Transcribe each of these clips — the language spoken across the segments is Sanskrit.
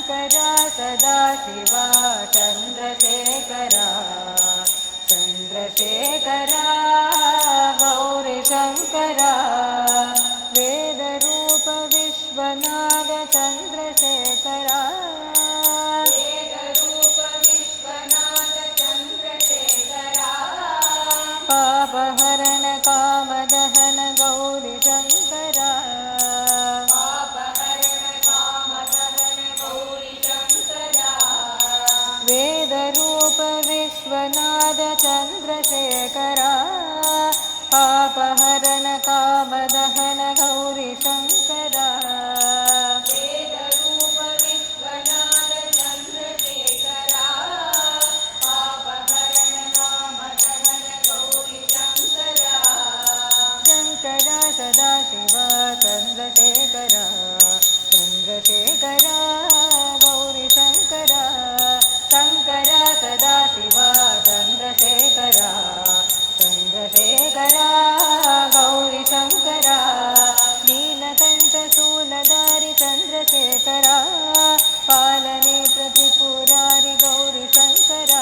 शङ्करा सदाशिवा चन्द्रशेखरा चन्द्रशेखरा गौरीशङ्करा वेदरूप विश्वनाथ चन्द्रशेखरा वेदरूप विश्वनाथ चन्द्रशेखरा पापहरण कामदहन गौरीशङ्करा वेदरूप विश्वनाथ चन्द्रशेखरा पापहरण कामदहन गौरीशङ्करा वेदरूप विश्वनाथ चन्द्रशेखरा पापहरण कामदहन गौरीशङ्करा शङ्करा सदाशिवा चन्द्रशेखरा चन्द्रशेखरा गौरीशङ्करा शङ्करा सदाशिवा चन्द्रशेखरा चन्द्रशेखरा गौरीशङ्करा नीलकण्ठशूलधारि चन्द्रशेखरा पालनेत्रत्रिपुरारि गौरीशङ्करा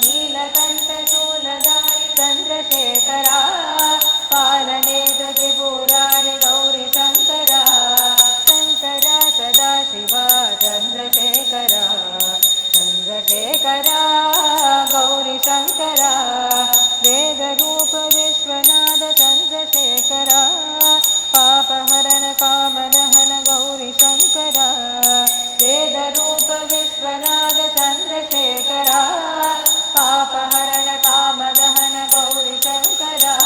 नीलकण्ठशूलधारि चन्द्रशेखरा पालनेत्रत्रिपुरारि गौरीशङ्करा शङ्करा सदाशिवा चन्द्रशेखरा चन्द्रशेखरा गौरीशङ्करा वेदरूप विश्वनाथ चन्द्रशेखरा पापहरण कामदहन गौरीशङ्करा वेदरूप विश्वनाथ चन्द्रशेखरा पापहरण कामदहन गौरीशङ्करा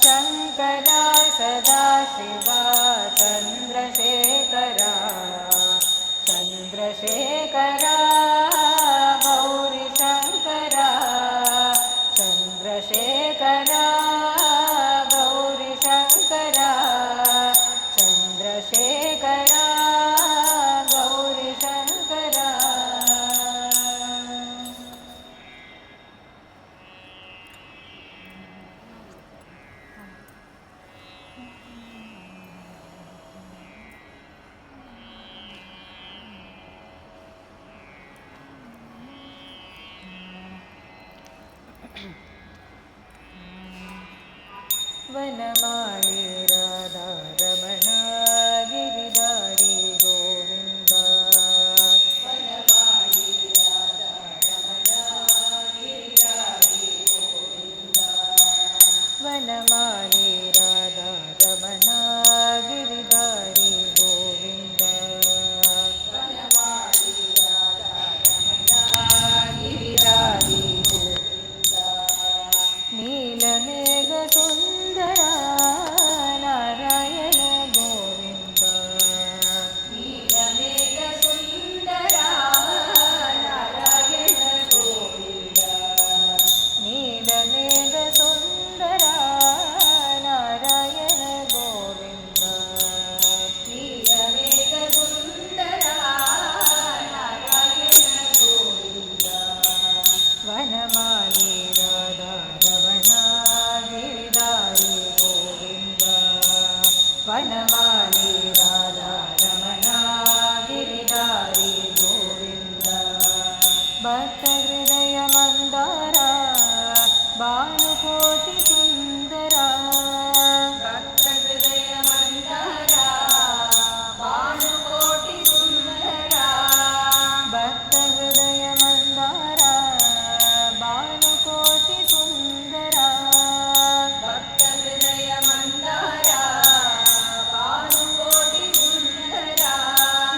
शङ्करा सदाशिवा चन्द्रशेखरा चन्द्रशेखरा गौरीशङ्करा चन्द्रशेखरा गौरीशङ्करा चन्द्रशेखरा गौरीशङ्करा वनमाली राधा रमण गिरिधारी गोविन्द वनमाली राधा रमण गिरिधारी गोविन्द वनमाली राधा रमण गिरिधारी गोविन्द वनमाली राधा रमण गिरिधारी गोविन्द नीलमेघ सुन्दरा नारायण गोविन्द नीलमेघ सुन्दरा नारायण गोविन्द नीलमेघ सुन्दरा नारायण गोविन्द नीलमेघ सुन्दरा नारायण गोविन्द वनमाली राधा रमण गिरिधारी गोविन्द वनमाली राधा रमण गिरिधारी गोविन्द भक्तहृदय मन्दारा भानुकोटि सुन्दरा भक्तहृदय मन्दारा भानुकोटि सुन्दरा भक्तहृदय मन्दारा भानुकोटि सुन्दरा भक्तहृदय मन्दारा भानुकोटि सुन्दरा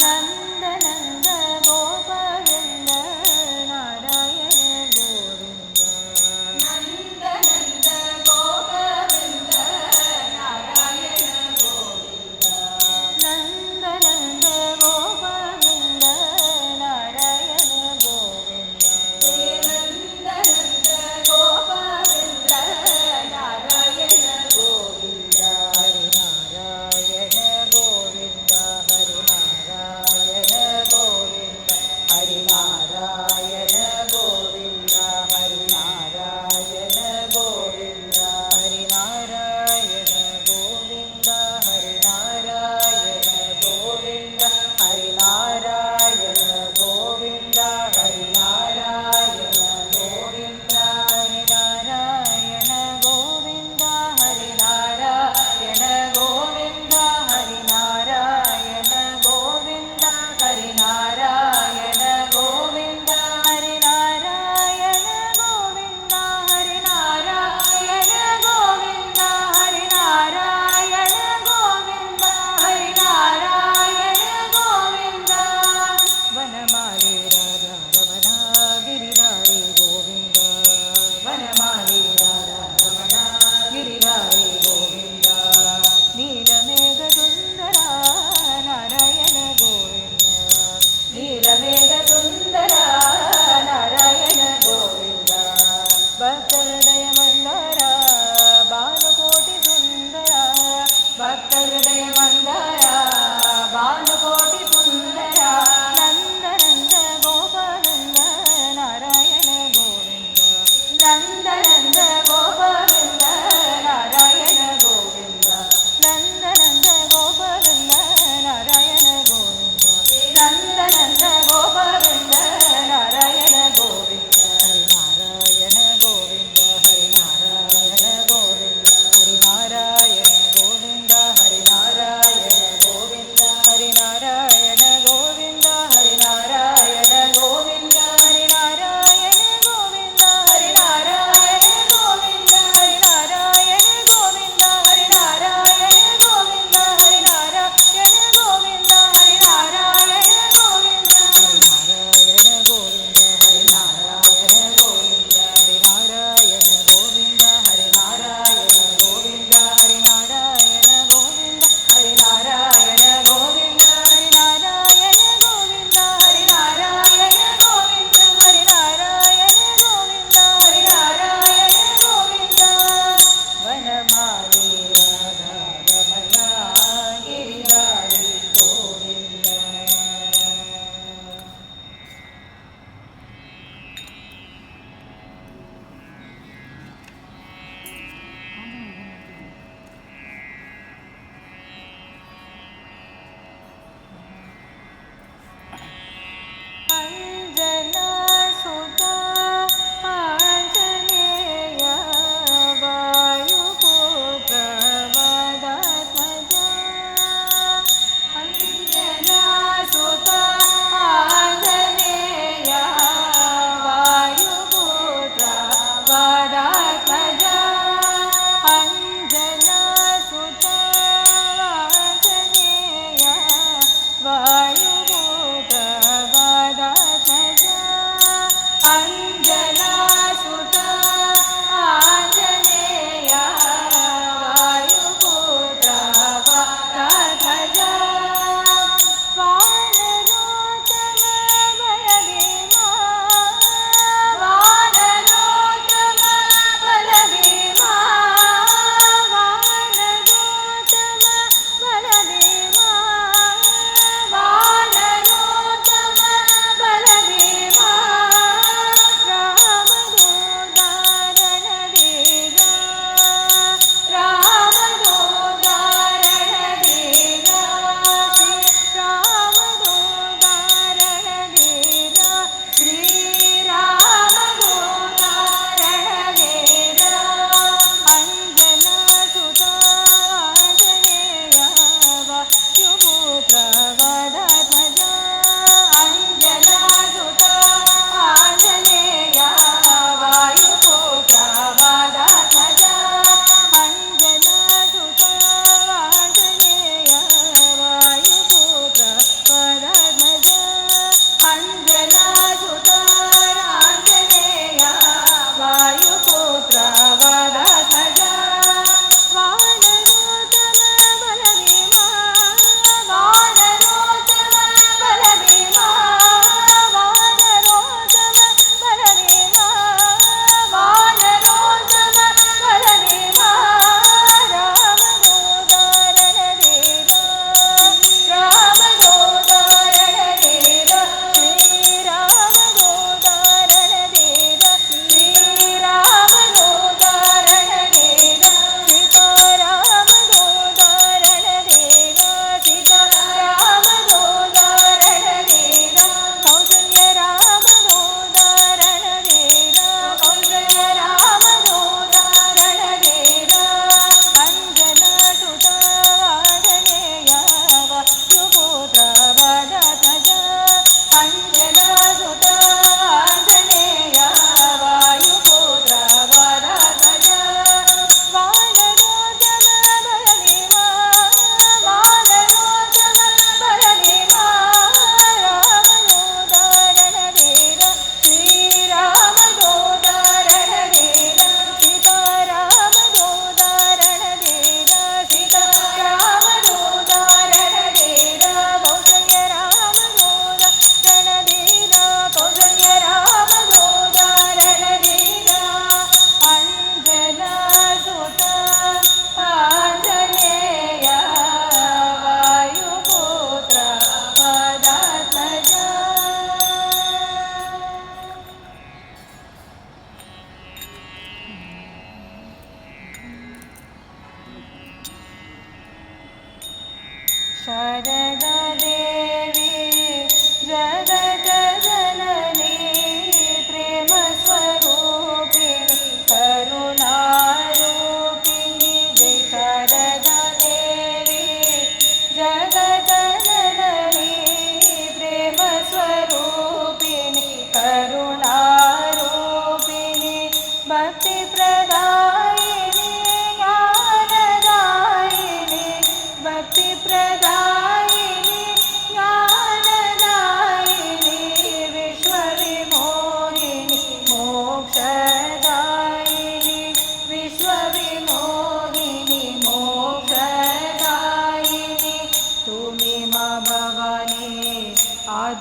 नन्दनन्द गोपवृन्द नारायण गोविन्द नन्दनन्द गोप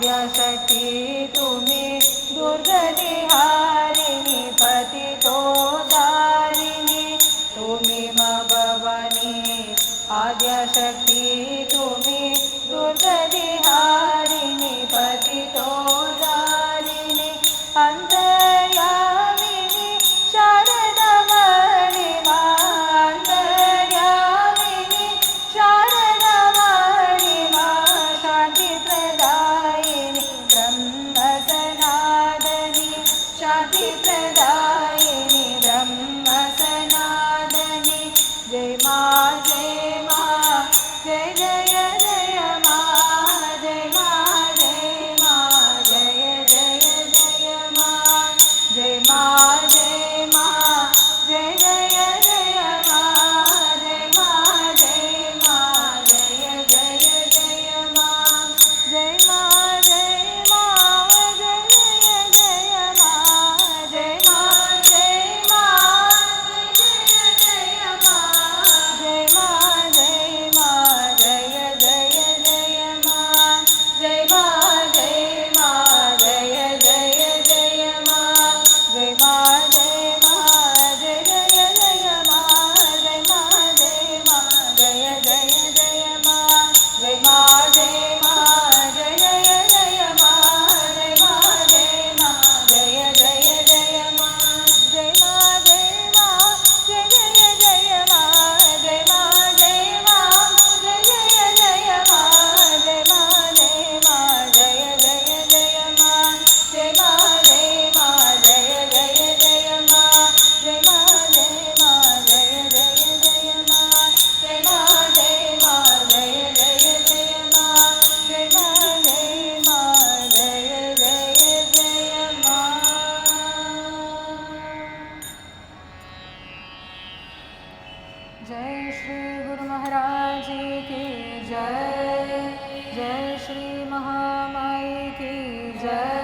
आद्यशक्ति तुम्हें दुर्गति हारिणी पतितोद्धारिणी तुम्हें मां भवानी आद्यशक्ति तुम्हें दुर्गति हारिणी पतितोद्धारिणी अंतर्यामिनी शारदामणि मां अंतर्यामिनी शारदामणि मां शांति प्रदायिनी ब्रह्म सनातनी शांति प्रदायिनी ब्रह्म सनातनी जय मां जय मां जय जय जय मां जय मां जय मां जय जय जय मां जय मां जय मां जय जय जय मां जय मां जय मां जय जय जय मां जय मां जय मां जय जय जय मां जय मां जय मां जय जय मां जय मां जय मां जय जय जय मां जय मां जय मां जय जय जय मां जय मां जय मां जय जय जय मां जय मां जय मां जय जय जय मां जय मां जय मां जय जय जय मां जय मां जय मां जय जय जय मां जय मां जय मां जय जय जय मां जय मां जय मां जय जय जय मां जय मां जय मां जय जय जय मां जय मां जय मां जय जय जय मां जय मां जय मां जय जय जय मां जय मां जय मां जय जय जय मां जय मां जय मां जय जय जय मां। जय श्री गुरु महाराज की जय। जय श्री महामाई की जय।